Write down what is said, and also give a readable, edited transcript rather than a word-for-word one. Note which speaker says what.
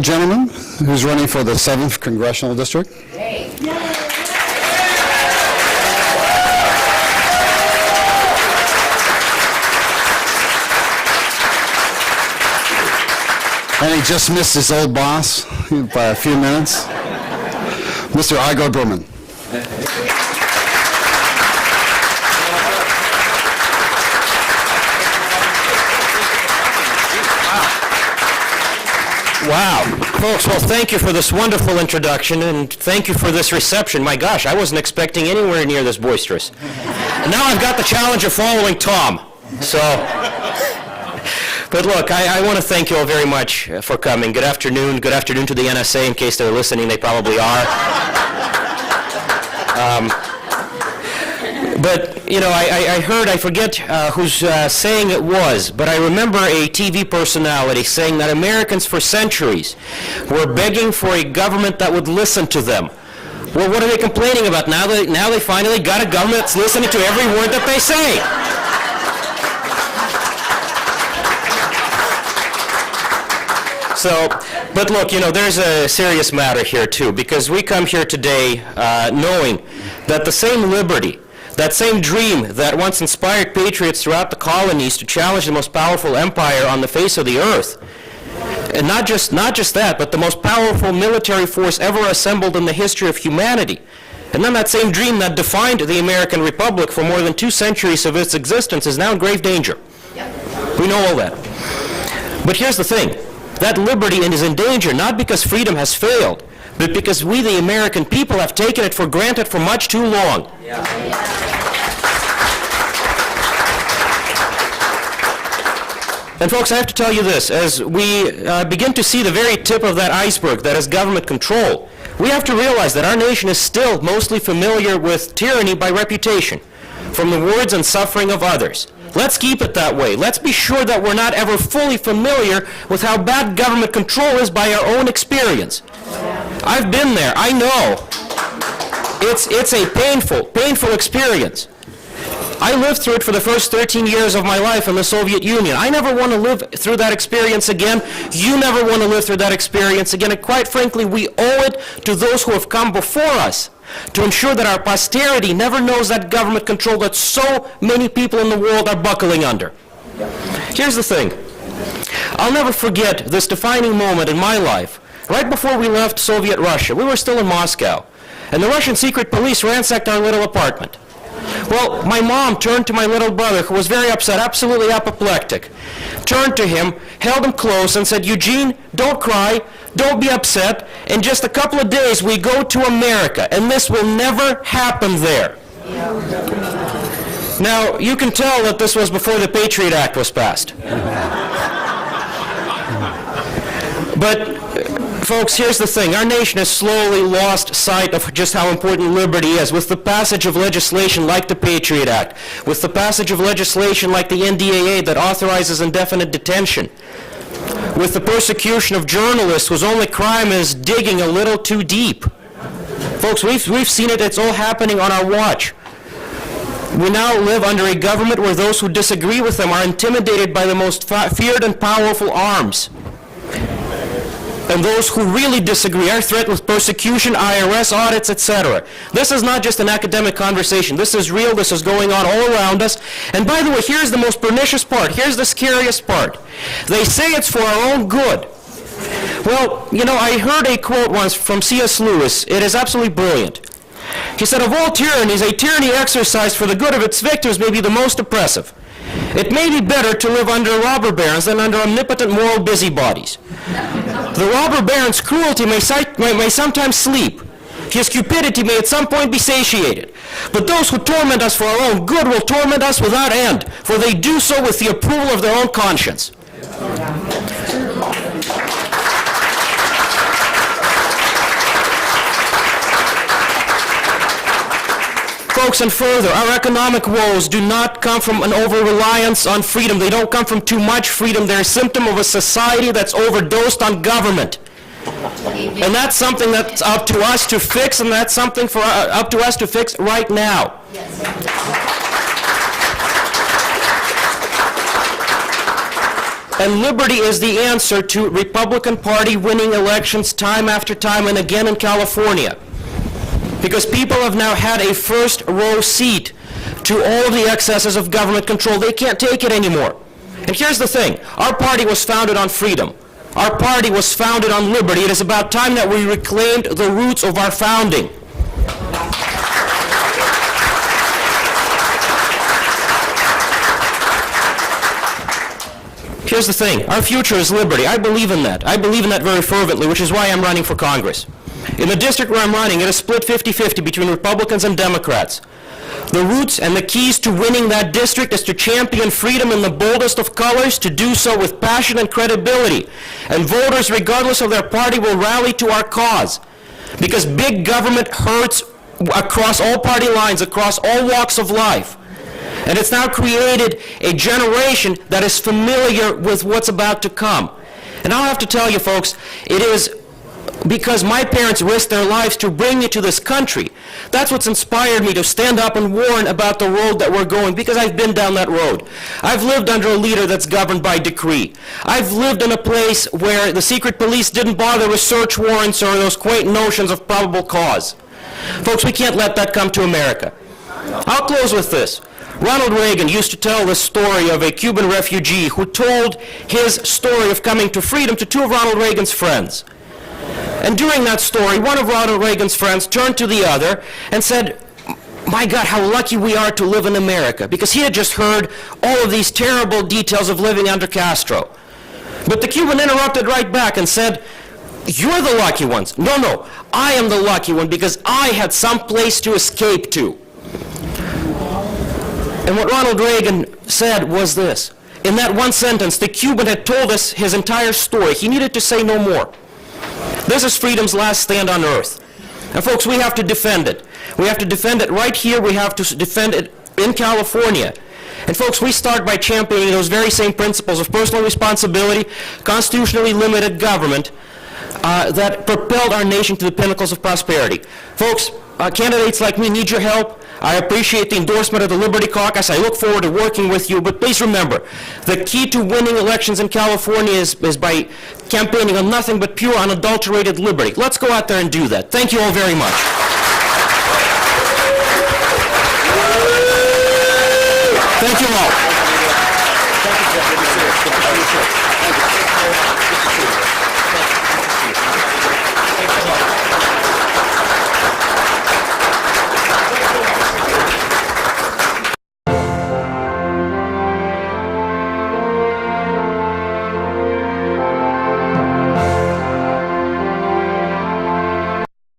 Speaker 1: gentleman who's running for the 7th Congressional District.
Speaker 2: Hey.
Speaker 1: And he just missed his old boss by a few minutes. Mr. Igor Birman.
Speaker 3: Wow. Folks, well, thank you for this wonderful introduction, and thank you for this reception. My gosh, I wasn't expecting anywhere near this boisterous. And now I've got the challenge of following Tom. So, but look, I want to thank you all very much for coming. Good afternoon. Good afternoon to the NSA. In case they're listening, they probably are. But, you know, I heard, I forget whose saying it was, but I remember a TV personality saying that Americans for centuries were begging for a government that would listen to them. Well, what are they complaining about? Now they finally got a government that's listening to every word that they say. So, but look, you know, there's a serious matter here too, because we come here today knowing that the same liberty, that same dream that once inspired patriots throughout the colonies to challenge the most powerful empire on the face of the earth, and not just that, but the most powerful military force ever assembled in the history of humanity, and then that same dream that defined the American Republic for more than 2 centuries of its existence is now in grave danger. Yep. We know all that. But here's the thing. That liberty is in danger not because freedom has failed, but because we, the American people, have taken it for granted for much too long. Yeah. And folks, I have to tell you this, as we begin to see the very tip of that iceberg that is government control, we have to realize that our nation is still mostly familiar with tyranny by reputation, from the words and suffering of others. Let's keep it that way. Let's be sure that we're not ever fully familiar with how bad government control is by our own experience. I've been there. I know. It's a painful experience. I lived through it for the first 13 years of my life in the Soviet Union. I never want to live through that experience again. You never want to live through that experience again. And quite frankly, we owe it to those who have come before us to ensure that our posterity never knows that government control that so many people in the world are buckling under. Here's the thing. I'll never forget this defining moment in my life. Right before we left Soviet Russia, we were still in Moscow, and the Russian secret police ransacked our little apartment. Well, my mom turned to my little brother, who was very upset, absolutely apoplectic, turned to him, held him close, and said, "Eugene, don't cry, don't be upset. In just a couple of days, we go to America, and this will never happen there." Now, you can tell that this was before the Patriot Act was passed. But, folks, here's the thing. Our nation has slowly lost sight of just how important liberty is with the passage of legislation like the Patriot Act, with the passage of legislation like the NDAA that authorizes indefinite detention, with the persecution of journalists whose only crime is digging a little too deep. Folks, we've seen it. It's all happening on our watch. We now live under a government where those who disagree with them are intimidated by the most feared and powerful arms. And those who really disagree are threatened with persecution, IRS audits, etc. This is not just an academic conversation. This is real. This is going on all around us. And by the way, here's the most pernicious part. Here's the scariest part. They say it's for our own good. Well, you know, I heard a quote once from C.S. Lewis. It is absolutely brilliant. He said, "Of all tyrannies, a tyranny exercised for the good of its victims may be the most oppressive. It may be better to live under robber barons than under omnipotent moral busybodies. The robber baron's cruelty may sometimes sleep. His cupidity may at some point be satiated. But those who torment us for our own good will torment us without end, for they do so with the approval of their own conscience." Folks, and further, our economic woes do not come from an over-reliance on freedom. They don't come from too much freedom. They're a symptom of a society that's overdosed on government. And that's something that's up to us to fix, and that's something up to us to fix right now. And liberty is the answer to Republican Party winning elections time after time and again in California. Because people have now had a first-row seat to all of the excesses of government control. They can't take it anymore. And here's the thing. Our party was founded on freedom. Our party was founded on liberty. It is about time that we reclaimed the roots of our founding. Here's the thing. Our future is liberty. I believe in that. I believe in that very fervently, which is why I'm running for Congress. In the district where I'm running, it is split 50-50 between Republicans and Democrats. The roots and the keys to winning that district is to champion freedom in the boldest of colors, to do so with passion and credibility. And voters, regardless of their party, will rally to our cause. Because big government hurts across all party lines, across all walks of life. And it's now created a generation that is familiar with what's about to come. And I'll have to tell you, folks, it is because my parents risked their lives to bring me to this country. That's what's inspired me to stand up and warn about the road that we're going, because I've been down that road. I've lived under a leader that's governed by decree. I've lived in a place where the secret police didn't bother with search warrants or those quaint notions of probable cause. Folks, we can't let that come to America. I'll close with this. Ronald Reagan used to tell the story of a Cuban refugee who told his story of coming to freedom to two of Ronald Reagan's friends. And during that story, one of Ronald Reagan's friends turned to the other and said, "My God, how lucky we are to live in America," because he had just heard all of these terrible details of living under Castro. But the Cuban interrupted right back and said, "You're the lucky ones." No, I am the lucky one because I had some place to escape to. And what Ronald Reagan said was this. In that one sentence, the Cuban had told us his entire story. He needed to say no more. This is freedom's last stand on earth. And folks, we have to defend it. We have to defend it right here. We have to defend it in California. And folks, we start by championing those very same principles of personal responsibility, constitutionally limited government that propelled our nation to the pinnacles of prosperity. Folks, candidates like me need your help. I appreciate the endorsement of the Liberty Caucus. I look forward to working with you. But please remember, the key to winning elections in California is by campaigning on nothing but pure, unadulterated liberty. Let's go out there and do that. Thank you all very much. Thank you all.